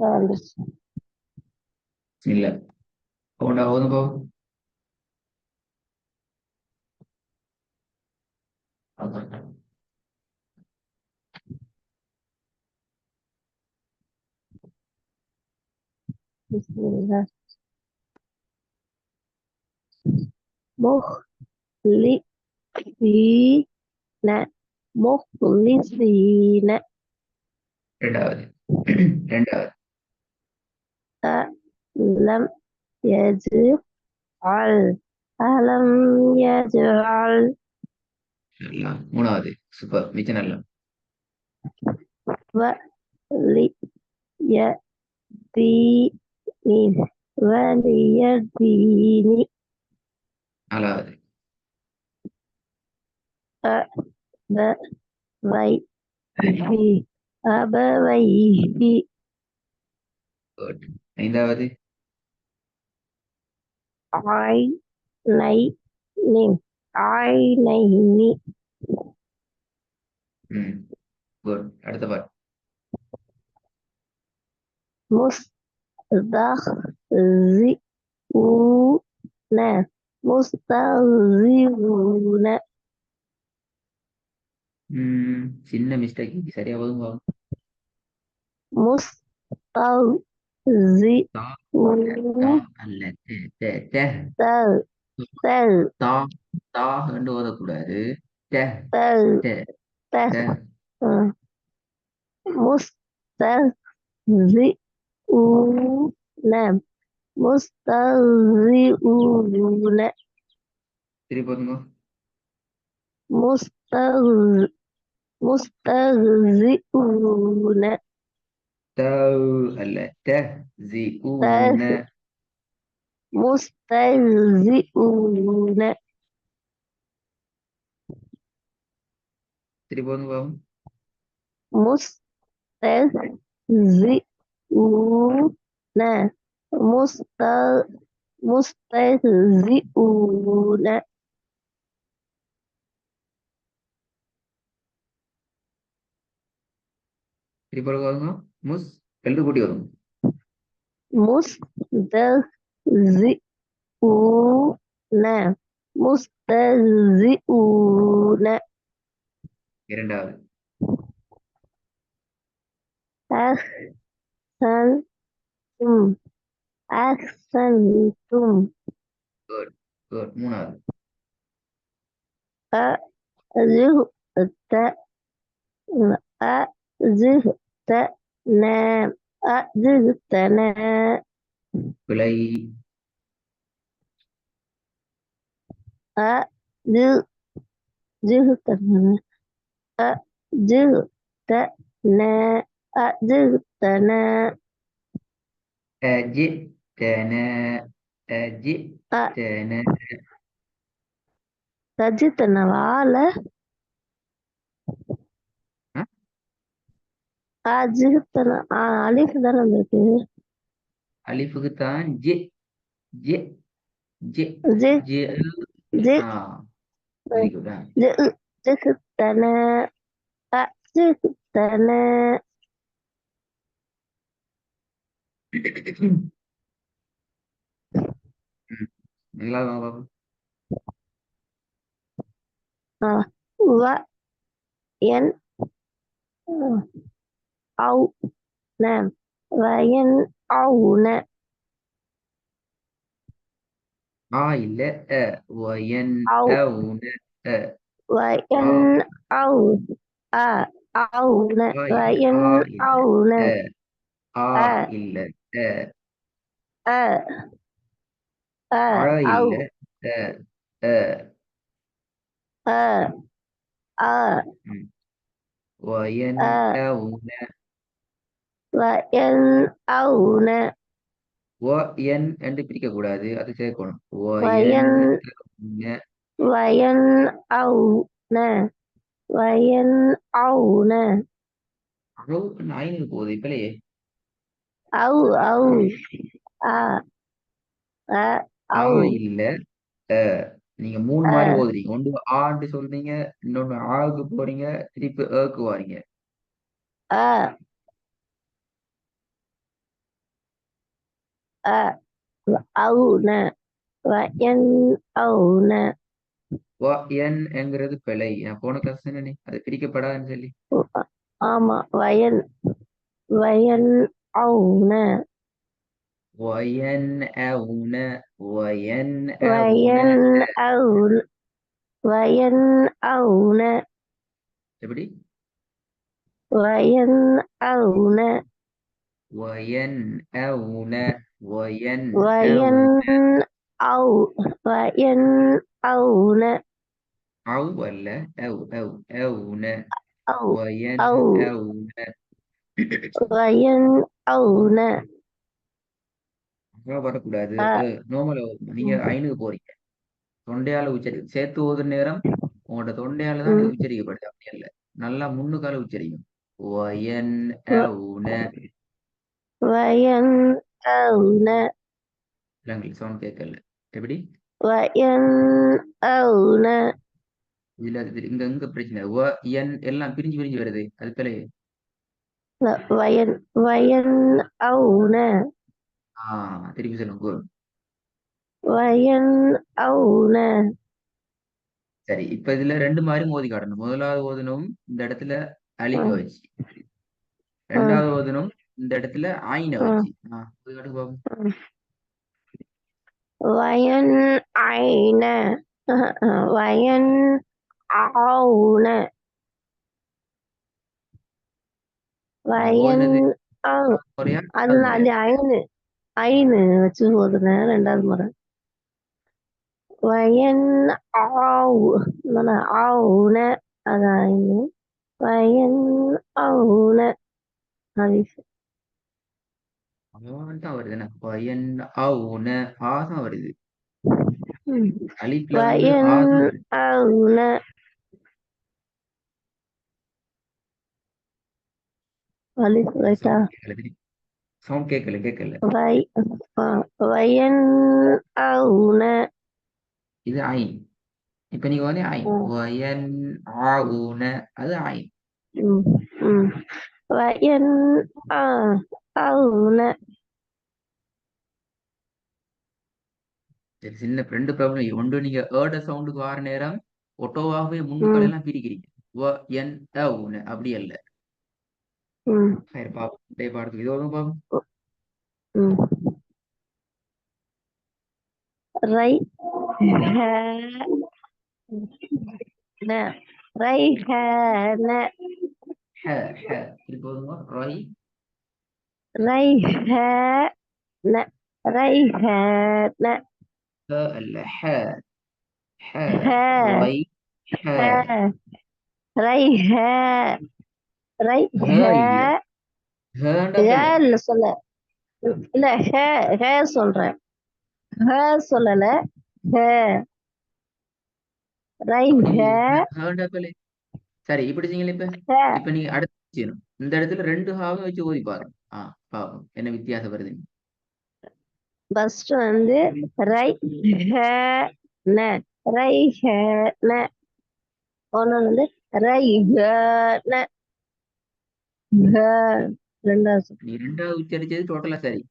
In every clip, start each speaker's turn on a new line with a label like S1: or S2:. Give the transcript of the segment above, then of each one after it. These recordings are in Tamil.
S1: வந்துருச்சு.
S2: இல்ல போண்டா ஓதுங்கோ.
S1: பிஸ்மில்லாஹ். முஹ்லிஸீன முஹ்லிஸீன
S2: ரெண்டாவது ரெண்டாவது
S1: அலம் யஜ்அல் அலம் யஜ்அல்
S2: நல்லா. மூணாவது சூப்பர், மிச்ச நல்லா.
S1: வலியதீனி வலியதீனி
S2: நாலாவது
S1: அபவைஹி அபவைஹி
S2: குட். ஐந்தாவது
S1: ஐனைனி ஐனைனி
S2: குட். அடுத்த பாட்டு
S1: முஸ்தஹ்சிஊன முஸ்தஹ்சிஊன
S2: சின்ன மிஸ்டேக், சரியா போதுங்க. தா தா
S1: முஸ்தஹ்சிஊன
S2: அல்ல தே தே தே.
S1: தல் தல்
S2: தா தா என்று ஓதக்கூடாது. தே
S1: தல்
S2: தே
S1: தல்
S2: தே.
S1: முஸ்தஹ்சிஊன முஸ்தஹ்சிஊன
S2: திருப்பி போதுங்க.
S1: முஸ்தஹ்சிஊன
S2: தவ் அல்ல தே ஜி ஊன.
S1: முஸ்தஹ்சிஊன
S2: திருப்பி போதுங்க.
S1: முஸ்தஹ்சிஊன முஸ்தஹ்சிஊன
S2: திருப்பி போதுங்க. முஸ் எழுது கூட்டி வரும்.
S1: முஸ்தஹ்சிஊன முஸ்தஹ்சிஊன
S2: இரண்டாவது
S1: அஹ்சன்தும் அஹ்சன்தும்
S2: குட் குட். மூணாவது
S1: அஜ்தன அஜ்தன அஜ்தன
S2: பிழை.
S1: அஜ்தன அஜ்தன அஜ்தன
S2: அஜி தன அஜி தன
S1: அஜ்தனவால அஜ்தன அலிஃப் தானே வந்திருக்கு.
S2: அலிஃபுக்கு தான் ஜி ஜி ஜி
S1: ஜி
S2: ஜி.
S1: ஜி
S2: வெரி குட்.
S1: ஜிஹ்தன அஜ்தன
S2: நல்லா பாப்போம்.
S1: வ என் அவுன வயன் அவுன
S2: இல்ல அ வயன்
S1: அவு
S2: அவுன அ ஆ
S1: வயன் அவு அ அவுன
S2: இல்ல
S1: வயன்
S2: இல்ல
S1: அவுன
S2: அ
S1: அ
S2: இல்ல அ
S1: அ அ அவு
S2: இல்ல அ அ
S1: அ அ
S2: ம். வயன்
S1: அ
S2: அவுன
S1: வயன் அவுன
S2: வயன் என்று பிரிக்க கூடாது, அது சேர்க்கணும். வயன்
S1: வயன்
S2: அவுன.
S1: வயன் அவுன வயன் அவுன
S2: அளவுக்கு நாயின்னு போகுது இப்பலையே.
S1: அவு அவு அ அ
S2: ஆ
S1: அவு
S2: இல்ல அ. நீங்க மூணு
S1: அ
S2: மாதிரி ஓதுறீங்க. ஒன்று ஆண்டு சொல்றீங்க, இன்னொன்னு ஆவுக்கு போறீங்க, திருப்பி ஏக்கு வாரீங்க.
S1: அ அ அவுன வயன் அவுன
S2: என் என்கிறது பிழை. நான் போன கிளாஸ் தானே அது பிரிக்கப்படாதுன்னு சொல்லி.
S1: ஆமா வயன் வயன் அவுன
S2: வயன் அவுன வயன் அவுன
S1: வயன் அவுன வயன் அவுன
S2: எப்படி?
S1: வயன் அவுன
S2: வயன் அவுன வயன்
S1: வயன்
S2: அவுன
S1: அவு வயன் அவுன
S2: அவு அல்ல அவுன
S1: அவு
S2: வயன்
S1: அவு
S2: அவுன.
S1: வயன் அவுன
S2: வரக்கூடாது.
S1: அ
S2: நோமல நீங்க ஐனுக்கு போறீங்க. தொண்டையால சேர்த்து ஓதுற நேரம் உங்களோட தொண்டையால தான்
S1: ம்
S2: உச்சரிக்கப்படுது. அப்படி அல்ல. நல்லா முன்னுக்கால உச்சரிக்கும். வயன் அவுன.
S1: வயன் அவுன
S2: உங்களுக்கு சவுண்ட் கேட்கல. எப்படி?
S1: வயன் அவுன
S2: இதுல இங்க இங்க பிரச்சனை. என் எல்லாம் பிரிஞ்சு பிரிஞ்சு வருது. அது பிள்ளை.
S1: வயன் வயன் அவுன
S2: திருப்பி சொல்லுங்க.
S1: வயன் அவுன
S2: சரி, இப்ப இதுல ரெண்டு மாதிரி மோதி காட்டணும். முதலாவது ஓதனும் இந்த இடத்துல அலிஃப
S1: ம்
S2: வச்சு,
S1: ம்
S2: ரெண்டாவது ஓதனும் இந்த இடத்துல ஆயின
S1: ம்
S2: வச்சு. மோதி காட்டுங்க பாப்போம்.
S1: ம். வயன் ஐன வயன் அவுன
S2: நீங்க
S1: வயன்
S2: ஓதுனது
S1: அவு
S2: முறையா
S1: அது
S2: ரெண்டாவது முறையா?
S1: அது ஐனு ஐனு வச்சு ஓதுனேன் ரெண்டாவது முறை வயன் ஆவு ஆவுன அது ஐனு வயன் ஆவுன அது
S2: அவன் தான் வருது என்ன? பயன் ஆவுன ஆ தான் வருது.
S1: ம்.
S2: அலிஃப்ல வந்து ஆ
S1: வயன்
S2: தான் வருது.
S1: ஆவுன அலிஃப் ரைட்டா
S2: சவுண்ட் கேட்கல. சவுண்ட் கேட்கல கேட்கல.
S1: வை வயன் ஆவுன
S2: இது ஐன். இப்ப நீங்க வந்து ஐன் வயன் ஆவுன அது ஐன்.
S1: ம் ம் வயன் ஆ ஆவுன
S2: சரி, சின்ன ரெண்டு ப்ராப்ளம். ஒன்று நீங்க ஏட சவுண்டுக்கு வர நேரம் ஒட்டோவாகவே முன்னுக்கள்
S1: ம்
S2: எல்லாம் பிரிக்கிறீங்க. என் ஊன அப்படி அல்ல.
S1: ம்
S2: சரி பாப்போம். டே பாடத்துக்கு இது வரும் பாப்போம்.
S1: ம் ரை ஹ ந ரை ஹ ந
S2: ஹ ஹ திருப்பி வருங்க. ராய்
S1: ரை ஹ ந ரை ஹ ந
S2: ஹ அல்ல ஹ ஹ
S1: ஹ
S2: ராய் ஹ
S1: ஹ ரை ஹ ரை
S2: ஹ
S1: ஹ
S2: இல்ல. ஹண்டா பிள்ளை.
S1: இல்ல சொல்ல இல்ல ஹ ஹ சொல்றேன் ஹ சொல்லல ஹ ரை
S2: அப்ப
S1: ஹ
S2: நீங்க ஹண்டா பிள்ளை. சரி, இப்படி செய்யுங்களே. இப்ப
S1: ஹ
S2: இப்ப நீங்க அடுத்து செய்யணும். இந்த இடத்துல ரெண்டு ஹாவும் வச்சு ஓதி பாருங்க. பாப்போம் என்ன வித்தியாசம் வருது.
S1: ஃபர்ஸ்ட் வந்து ரை ஹ ந ரை ஹ ந ஒன்னு வந்து ரை ஹ ந ஹ ரெண்டாவது
S2: நீ ரெண்டாவது உச்சரிச்சது டோட்டலா சரி.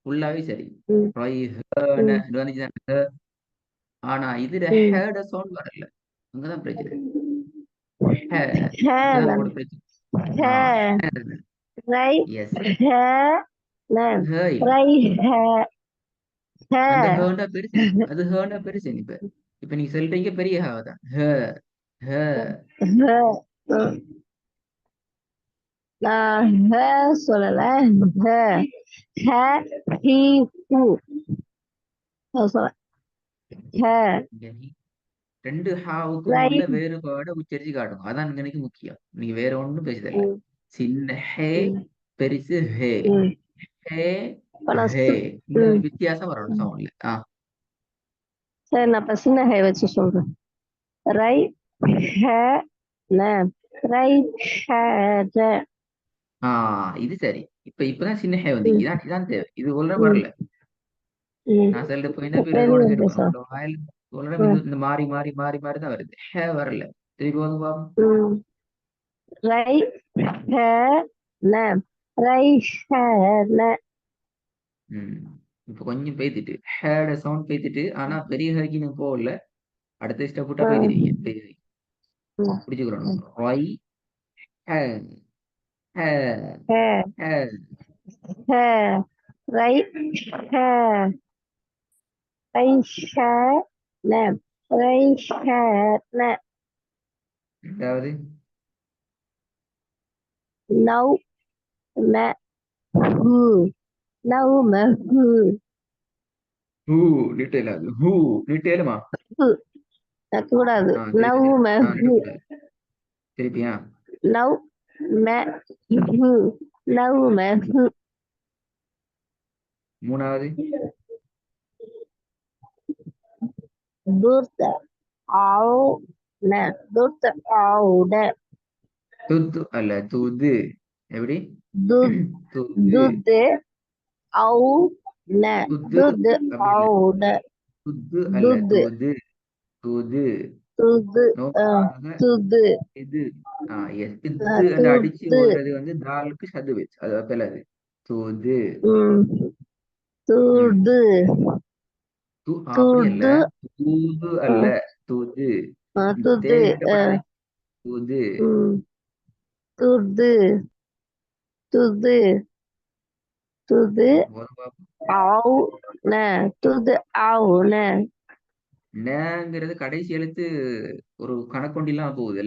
S2: ஃபுல்லாவே சரி.
S1: ம்
S2: ராய் ஹன
S1: ம்
S2: இது வந்துச்சு. ஆனா இதுல
S1: ம்
S2: ஹேட சவுண்ட் வரல. அங்கதான் பிரச்சனை. ஹே
S1: ஹ
S2: இங்கதான்
S1: தான்
S2: கூட பிரச்சனை.
S1: ஹ ரை
S2: எஸ்.
S1: ஹ ந
S2: ஹே இல்ல.
S1: ரை ஹ
S2: அந்த
S1: ஹ
S2: ஹேண்டா பெருசு. அது ஹேண்டா பெருசு. இப்ப இப்ப நீங்க சொல்றீங்க பெரிய ஹேவ தான். ஹே ஹே
S1: ஹ நான் ஹ சொல்லல ஹ ஹ ஹி ஹூ சொல்ல ஹ
S2: இங்க நீ ரெண்டு ஹாவுக்கும்
S1: ரை
S2: உள்ள வேறுபாட உச்சரிச்சு காட்டும். அதான் எனக்கு முக்கியம். நீங்க வேற ஒண்ணும் பேசுதில்ல.
S1: ம்
S2: சின்ன ஹே
S1: ம்
S2: பெருசு ஹே.
S1: ம்
S2: ஹே
S1: இப்ப நான்
S2: ஹே இந்த
S1: ம்
S2: வித்தியாசம் வரணும்
S1: ம்.
S2: சவுண்ட்ல.
S1: சரி நான் இப்ப சின்ன ஹை வச்சு சொல்றேன் ரை ஹ ந ரை ஹ ர
S2: இது சரி. இப்பதான் சின்ன ஹே வந்து
S1: ம்
S2: இதான் தேவை. இது உள்ள
S1: ம்
S2: வரல.
S1: ம்
S2: நான் சொல்லிட்டு போயிருந்தா பேர்
S1: பெரிய
S2: கவனிச்சிருப்பேன்.
S1: பேசா
S2: உங்களோட வாயில் உங்களோட இந்த மாறி மாறி மாறி மாறி தான் வருது. ஹே வரல. திருப்பி வந்து பாப்போம்.
S1: ம் ரை ஹ ந ரை ஹ ந
S2: ம் இப்ப கொஞ்சம் பேத்திட்டு ஹேட சவுண்ட் பேத்திட்டு ஆனா பெரிய ஹைக்கு நீங்க போகல. அடுத்த ஸ்டெப் விட்டா
S1: ம்,
S2: பேத்திடுவீங்க பெரிய ஹை.
S1: ம்,
S2: பிடிச்சுக்கிறோம்.
S1: ம்.
S2: ரை ஹே ஹே
S1: ஹே,
S2: ஹே.
S1: ஹே, ரைட், ஹே, ரைட், ஹே, நே, ரைட், ஹே, நே,
S2: ரெண்டாவது
S1: நவ், மே, ஹூ, நவ், மே, ஹூ,
S2: ஹூ நீட்டேல ஹூ நீட்டேலுமா.
S1: ஹூ. கூடாது.
S2: சரி
S1: நவ்,
S2: சரி.
S1: மே, ஹூ,
S2: நீட்டக்கூடாது. திருப்பியா
S1: நவ், மே, ஹூ, நவ், மே, ஹூ.
S2: மூணாவது
S1: दूर आओ न दूर आओ न
S2: துத்து அல்ல தூது. எப்படி
S1: दूध
S2: தூது
S1: दूध आओ न
S2: துத்து
S1: दूध
S2: அப்படி இல்ல.
S1: आओ न
S2: துத்து அல்ல
S1: दूध
S2: தூது தூது.
S1: दूध
S2: நோக்காக
S1: दूध
S2: இது எஸ் இத்து அந்த அடிச்சு
S1: दूध
S2: ஓதுறது வந்து தாலுக்கு சது வச்சு அது அப்பலாது தூது. ம்
S1: दूध
S2: அப்படி அல்ல.
S1: दूध
S2: தூது அல்ல தூது. இந்த
S1: दूध
S2: தேங்கிட்ட படாது. தூது
S1: दूध दूध दूध
S2: போதும் பாப்போம்.
S1: आओ न दूध आओ न
S2: நேங்கிறது கடைசி எழுத்து ஒரு கணக்கொண்டிலாம் போகுது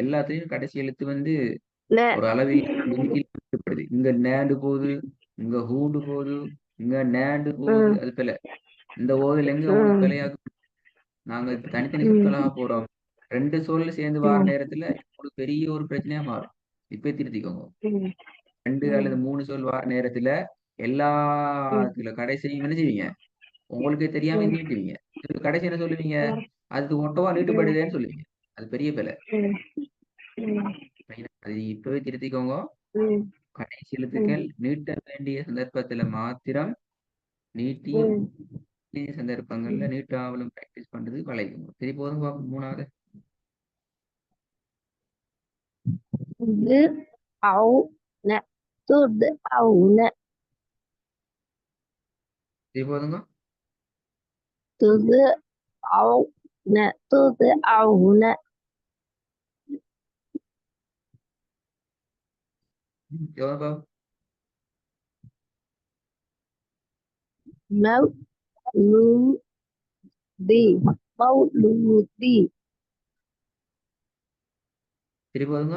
S2: எல்லாத்துலயும் கடைசி எழுத்து வந்து
S1: न
S2: ஒரு அளவில் லிமிட்டில் கட்டுப்படுது. இங்க நேண்டு போகுது, இங்க ஹூண்டு போகுது, இங்க நேண்டு போகுது. அது பிழை. இந்த ஓதுல எங்க உங்களுக்கு பிழையாக நாங்க தனித்தனி சொற்களாக போறோம். ரெண்டு சொல்ல சேர்ந்து வார நேரத்துல உங்களுக்கு பெரிய ஒரு பிரச்சனையா மாறும். இப்ப திருத்திக்கோங்க. ரெண்டு அல்லது மூணு சொல் வார நேரத்துல எல்லாத்துல கடைசியும் என்ன செய்வீங்க? உங்களுக்கே தெரியாம நீட்டுவீங்க. இதுல கடைசி என்ன சொல்லுவீங்க? அது ஒட்டவா நீட்டுப்படுதேன்னு சொல்லுவீங்க. அது பெரிய பிழை. அது இப்பவே திருத்திக்கோங்க. கடைசி எழுத்துக்கள் நீட்ட வேண்டிய சந்தர்ப்பத்துல மாத்திரம் நீட்டியும் சந்தர்ப்பங்கள்ல நீட்டாவலும் பிராக்டிஸ் பண்றது பழகிக்கோங்க. சரி போதும் பாப்போம். மூணாவது
S1: दूध आओ न दूध आओ न
S2: சரி போதுங்க.
S1: दूध आओ न दूध आओ न
S2: எவ்வளவு பாப்போம்.
S1: مولودي مولودي
S2: சரி போதுங்க.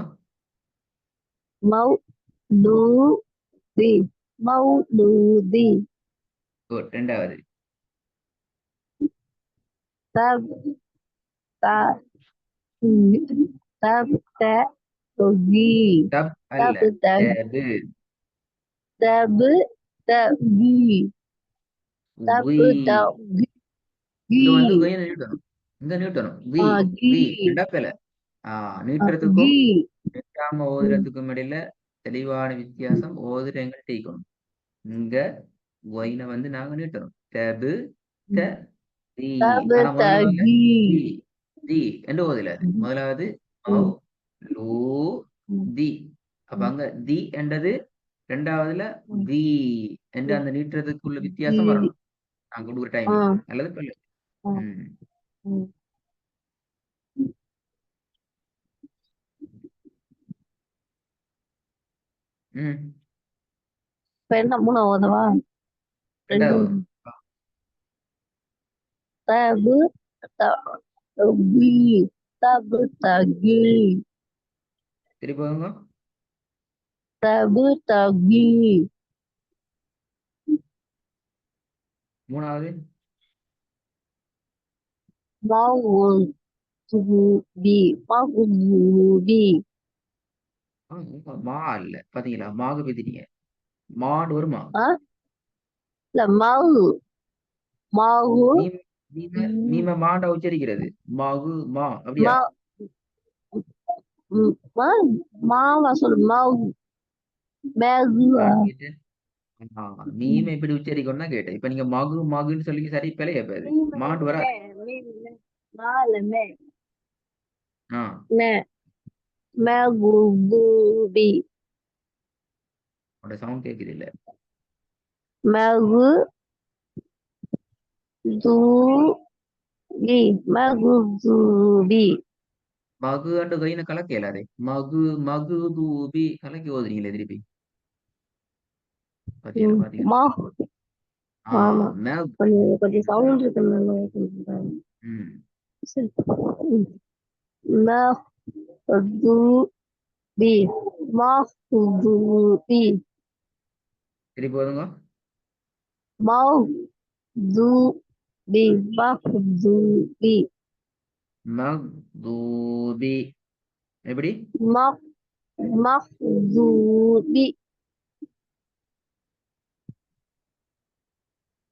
S1: مولودي مولودي
S2: குட். ரெண்டாவது
S1: تب تب تب تبغي
S2: டப் அல்ல
S1: تب تب
S2: டேபு
S1: تب تبغي تب
S2: வி.
S1: تبغي
S2: இங்க வந்து வெயின நீட்டணும். இங்க நீட்டணும். வி வி
S1: غي
S2: ரெண்டா பேல நீட்டுறதுக்கும்
S1: غي
S2: நீட்டாம ஓதுறதுக்கும் இடையில தெளிவான வித்தியாசம். ஓதுறவங்க டீக்கணும். இங்க ஒயின வந்து நாங்க நீட்டணும். டேபு த தி.
S1: تب
S2: ஆனா முதல்ல தி
S1: تبغي
S2: தி என்று ஓதல. அது முதலாவது மவ் லூ தி. அப்ப அங்க தி என்றது ரெண்டாவதுல வி என்று அந்த நீட்டுறதுக்குள்ள வித்தியாசம் வரணும். நான் கொடுக்குற டைம்ல நல்லது பல்லு. ம் ம்
S1: என்ன மூணாவதவா ரெண்டு
S2: ரெண்டாவது
S1: தபு தபி தபு தகி
S2: திருப்பி போதுங்க.
S1: தபு தகி
S2: மூணாவது
S1: மவுதுபி மவுதுபி
S2: மா இல்ல பாத்தீங்களா? மாக பேத்திட்டீங்க. மாடு வருமா?
S1: ஆ இல்ல மவு மவு
S2: மீம் மீம மாண்டா உச்சரிக்கிறது. மகு மா அப்படியா?
S1: ம ம மாவா சொல்லு மவு மேகுவா
S2: நான் கேட்டேன். மீம எப்படி உச்சரிக்கணும்னா கேட்டேன். இப்ப நீங்க மகு மகுன்னு சொல்லி சரி பிழைய பேரு மாண்டு வராது.
S1: மால மே
S2: ஆ
S1: மே மகுதுபி
S2: உன்னோட சவுண்ட் கேக்குது இல்ல.
S1: மகு மகுதூபி மகுதூபி
S2: மகு அண்டு கையின கலக்க இயலாதே. மகு மகு தூபி கலக்கி ஓதுறீங்களே திருப்பி. பாத்தீங்களா
S1: ம்,
S2: பாத்தீங்களா?
S1: மா
S2: ஆ
S1: ஆமா
S2: மேக்.
S1: கொஞ்சம் கொஞ்சம் சவுண்ட் இருக்குனால கொஞ்சம்
S2: ம்.
S1: சரி. ம், மகுதூபி மகுதூபி
S2: திருப்பி ஓதுங்க.
S1: மகுதூபி மகுதூபி
S2: மக்தூபி. எப்படி?
S1: மக் மகுதூபி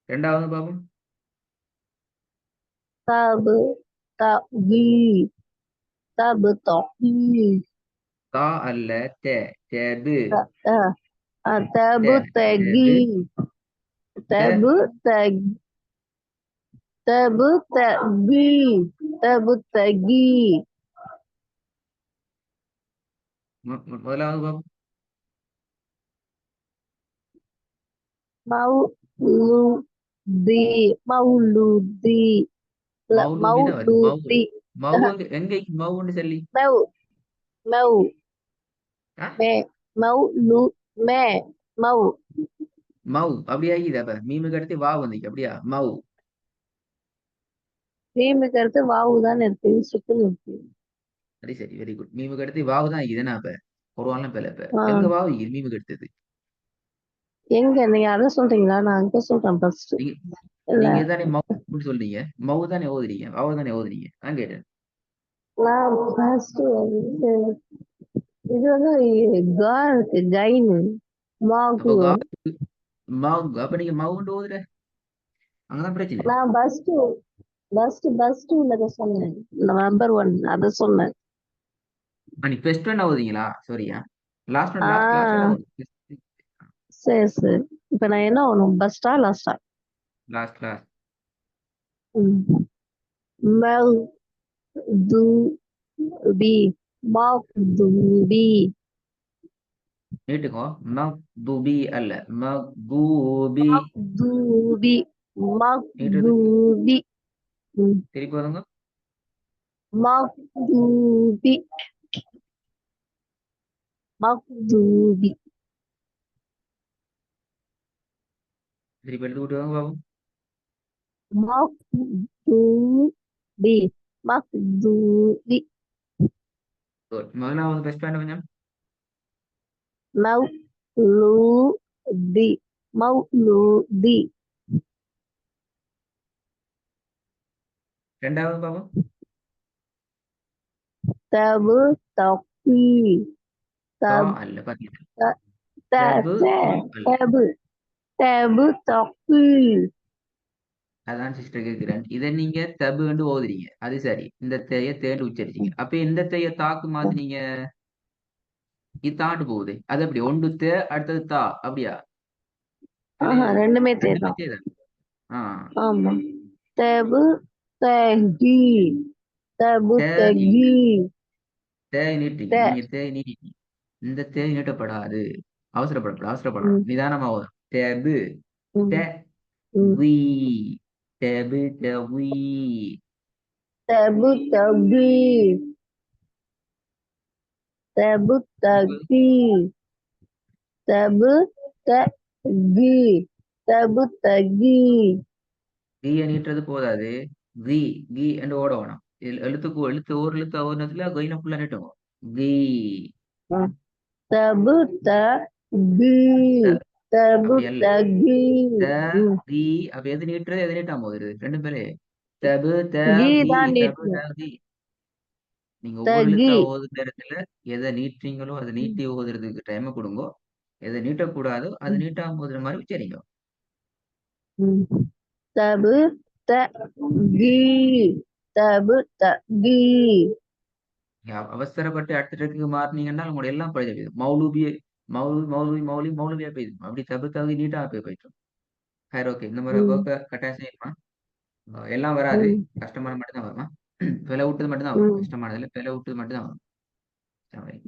S2: ரெண்டாவது பாப்போம்.
S1: தபு தபி தபு தபி
S2: தா அல்ல தே. தேபு.
S1: தபு
S2: தே.
S1: தகி
S2: தேபு. தே.
S1: தபு தகி தபு தகி தபு தகி
S2: முதலாவது பாப்போம்.
S1: மௌலுதி மௌலுதி இல்ல
S2: மௌலூதி தான் வருது. மவு.
S1: மௌலுதி
S2: மவு எங்க மவுன்னு சொல்லி.
S1: மௌ மௌ
S2: ஆ?
S1: மே மௌலு மே மௌ
S2: மவு அப்படி ஆகிது. அப்ப மீமுக்கு அடுத்து வா வந்துச்சு அப்படியா? மவு.
S1: மீமுக்கு அடுத்து வாவு தான் இருக்கு சுக்குன்னு இருக்கு
S2: சரி சரி, வெரி குட். மீமுக்கு அடுத்து வாவு தான் ஆகிது. என்ன அப்ப ஒரு வாரம் இப்ப இப்ப
S1: ஆ,
S2: எங்க வாவு இது மீமுக்கு அடுத்தது.
S1: எங்க நீங்க அதை சொல்றீங்களா நான் அங்க சொல்றேன் ஃபர்ஸ்ட்
S2: நீங்க
S1: இல்ல
S2: நீங்க தானே மவு சொல்றீங்க. மவு தானே ஓதுறீங்க. வாவு தானே ஓதுறீங்க. நான் கேட்டேன்.
S1: நான் ஃபர்ஸ்ட் வந்து இது வந்து கா இருக்கு கைனு
S2: அப்போ
S1: மாகு
S2: மவு அப்ப நீங்க மவுண்டு ஓதுற. அங்கதான் பிரச்சனை.
S1: நான் ஃபர்ஸ்ட் உள்ளத சொன்னேன் நம்பர் 1 அதை சொன்னேன்
S2: நீ பெஸ்ட் ஒன் ஓதுறீங்களா? சாரியா. லாஸ்ட் ஒன் லாஸ்ட்
S1: ஆ
S2: ஒன் ஓது.
S1: சரி சரி இப்ப நான் என்ன ஆகணும் பஸ்டா லாஸ்டா
S2: லாஸ்ட் லாஸ்ட்.
S1: மக்தூபி மக்தூபி
S2: நீட்டுக்கோ. மக்தூபி அல்ல மக்தூபி.
S1: மக்தூபி
S2: நீட்டுறதுக்கு
S1: மக்தூபி ம்,
S2: திருப்பி வருங்க.
S1: மக்தூபி மக்தூபி
S2: திருப்பி எடுத்து விட்டு வாங்க பாபு.
S1: மக்தூபி மக்தூபி
S2: Good. முதலாவது பெஸ்ட் ஃப்ரெண்ட் கொஞ்சம்.
S1: மௌலூதி மௌலூதி
S2: ரெண்டாவது பாபு.
S1: தபு தகி
S2: தா
S1: தப்
S2: அல்ல பாத்தீங்க.
S1: த- த-
S2: தபு து
S1: த-
S2: அல்ல.
S1: தபு தபு தகி
S2: அதான் சிஸ்டர் கேட்கிறேன். இதை நீங்க தபுன்னு ஓதுறீங்க. அது சரி. இந்த தேய தேண்டு உச்சரிச்சீங்க. அப்ப இந்த தேய தாக்கு மாத்தினீங்க. இது தாண்டு போகுது. அது அப்படி ஒன்று தே அடுத்தது தா அப்படியா? இல்லையே.
S1: ரெண்டுமே
S2: ரெண்டுமே
S1: தேதான்
S2: தேதான். ஆ.
S1: ஆமா தபு தகி தபு
S2: தே
S1: தகி
S2: நீட்டு. தேய் நீட்டீங்க.
S1: த
S2: நீங்க தேய் நீட்டீங்க. இந்த தேய் நீட்டப்படாது. அவசரப்படப்படாது. அவசரப்படணும்.
S1: ம்,
S2: நிதானமா ஓதும். தேபு.
S1: ம்,
S2: தே.
S1: ம்.
S2: வி. தேபு தேவி.
S1: தபு தகி தபு தகி தபு தகி தபு தகி
S2: கீய நீட்டுறது போதாது. கி. கி என்று ஓட வேணும். எழுத்துக்கு எழுத்து ஒரு எழுத்து ஓடுனதுல கொயின ஃபுல்லா நீட்டுங்க. கி.
S1: தபு தகி
S2: த-
S1: தபு
S2: அப்படி அல்ல.
S1: தகி
S2: த.
S1: ம்.
S2: தி. அப்ப எது நீட்டுறது எது நீட்டாம போகுது ரெண்டு பேரு. தபு த.
S1: கீ
S2: தி.
S1: தான்
S2: தபு த.
S1: நீட்டணும்
S2: தி. நீங்க ஒவ்வொரு
S1: தகி
S2: எழுத்தா ஓதுற நேரத்துல எதை நீட்டுறீங்களோ அதை
S1: ம்,
S2: நீட்டி ஓதுறதுக்கு டைம் கொடுங்க. எதை நீட்டக்கூடாதோ அது
S1: ம்,
S2: நீட்டாம ஓதுற மாதிரி உச்சரிங்க.
S1: ம். தபு தகி தபு தகி
S2: நீங்க அவசரப்பட்டு அடுத்த ட்ரெக்கு மாறினீங்கன்னா உங்களோட எல்லாம் பழைய போயிடும். மௌலூபி மௌலூ மௌலூபி மௌலி மௌலூபியா போயிடும். அப்படி தப்பு தகுதி நீட்டா போயிடும். சரி, ஓகே. இந்த மாதிரி
S1: ம்,
S2: ஒர்க்கை கட்டாயம் செய்யணுமா? எல்லாம் வராது.
S1: ம்,
S2: கஷ்டமான மட்டும் தான் வருமா? பிழை விட்டது மட்டும் தான் வரும்.
S1: ம்.
S2: கஷ்டமானதுல பிழை விட்டது மட்டும் தான் வரும். சரி.